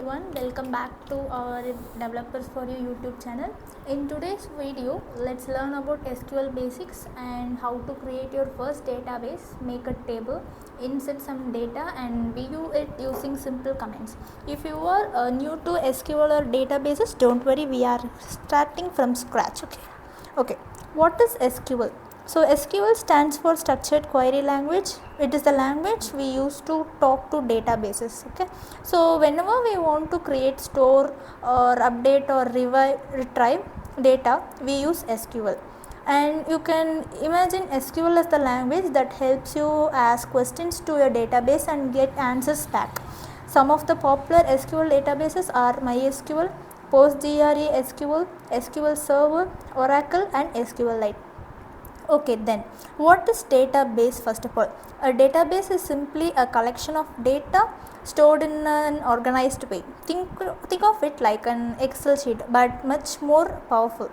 everyone, welcome back to our Developers for You YouTube channel. In today's video, let's learn about SQL basics and how to create your first database, make a table, insert some data and view it using simple commands. If you are new to SQL or databases, don't worry, we are starting from scratch. Okay, what is SQL? So SQL stands for Structured Query Language. It is the language we use to talk to databases. Okay, so whenever we want to create, store or update or retrieve data, we use SQL. And you can imagine SQL as the language that helps you ask questions to your database and get answers back. Some of the popular SQL databases are MySQL, PostgreSQL, SQL Server, Oracle and SQLite. Okay, then what is database? First of all, a database is simply a collection of data stored in an organized way. Think of it like an Excel sheet, but much more powerful.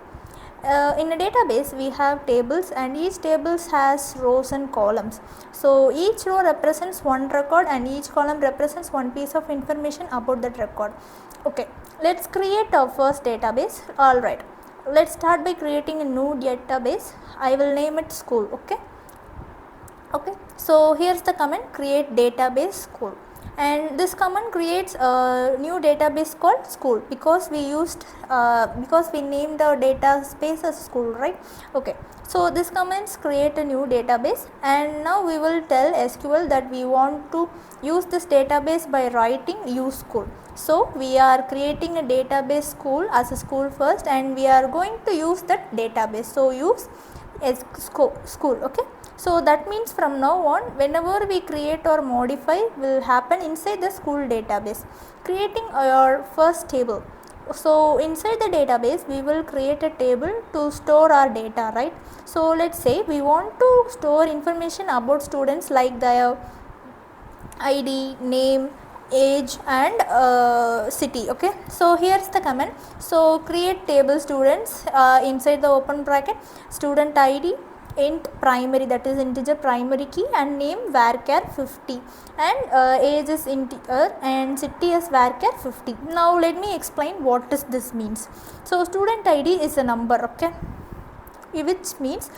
In a database, we have tables, and each table has rows and columns. So each row represents one record, and each column represents one piece of information about that record. Okay, let's create our first database. All right. Let's start by creating a new database. I will name it school. Okay, so here's the command, create database school, and this command creates a new database called school because we named our database as school, right? Okay, so this commands create a new database, and now we will tell SQL that we want to use this database by writing use school. So we are creating a database school as a school first, and we are going to use that database. So use school. Okay, so that means from now on, whenever we create or modify will happen inside the school database. Creating our first table. So inside the database we will create a table to store our data, right? So let's say we want to store information about students like their ID, name, age and city. Okay, so here's the command. So create table students, inside the open bracket, student ID int primary, that is integer primary key, and name varchar 50, and age is integer and city is varchar 50. Now let me explain what does this means. So student ID is a number, okay, which means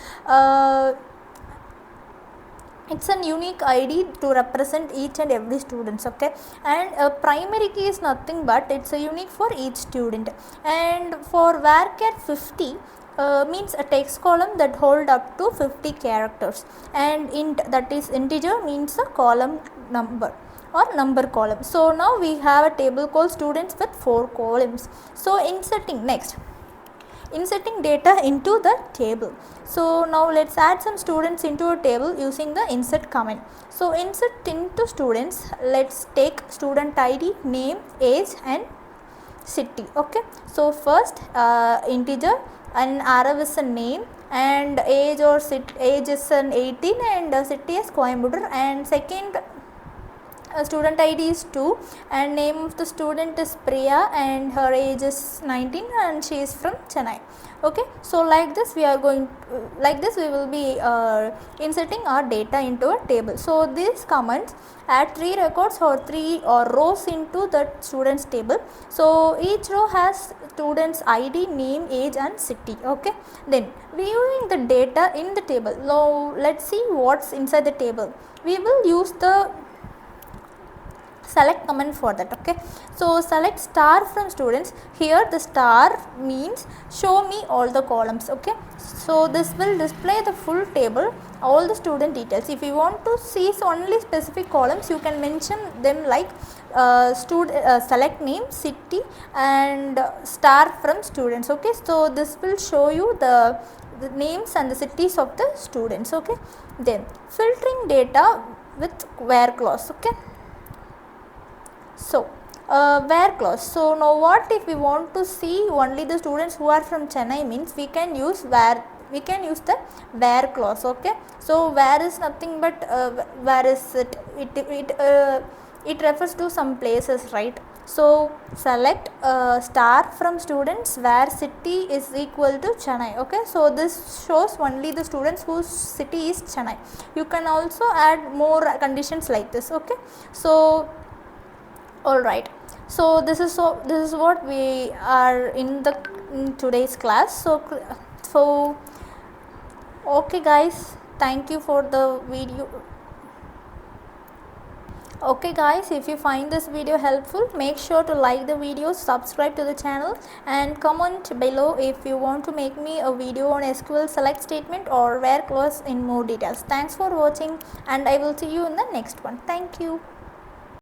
it's a unique ID to represent each and every students. Okay, and a primary key is nothing but it's a unique for each student. And for varchar 50 means a text column that hold up to 50 characters, and int, that is integer, means a column number or number column. So now we have a table called students with 4 columns. So inserting data into the table. So now let's add some students into a table using the insert command. So insert into students, let's take student ID, name, age and city. Okay, so first integer and RF is a name, and age is an 18, and city is Coimbatore, and second student ID is 2, and name of the student is Priya, and her age is 19, and she is from Chennai. Okay, so like this we will be inserting our data into a table. So these commands add 3 records or 3 rows into the students table. So each row has students ID, name, age and city. Okay, then viewing the data in the table. Now let's see what's inside the table. We will use the select command for that. Okay, so select star from students. Here the star means show me all the columns. Okay, so this will display the full table, all the student details. If you want to see only specific columns, you can mention them like select name, city and star from students. Okay, so this will show you the names and the cities of the students. Okay, then filtering data with where clause. Okay, so where clause. So now what if we want to see only the students who are from Chennai, means we can use the where clause. Okay, so where is nothing but where is it? It refers to some places, right? So select star from students where city is equal to Chennai. Okay, so this shows only the students whose city is Chennai. You can also add more conditions like this. Okay, so all right, So this is what we are in today's class. So okay guys, thank you for the video. Okay guys, if you find this video helpful, make sure to like the video, subscribe to the channel, and comment below if you want to make me a video on SQL select statement or where clause in more details. Thanks for watching, and I will see you in the next one. Thank you.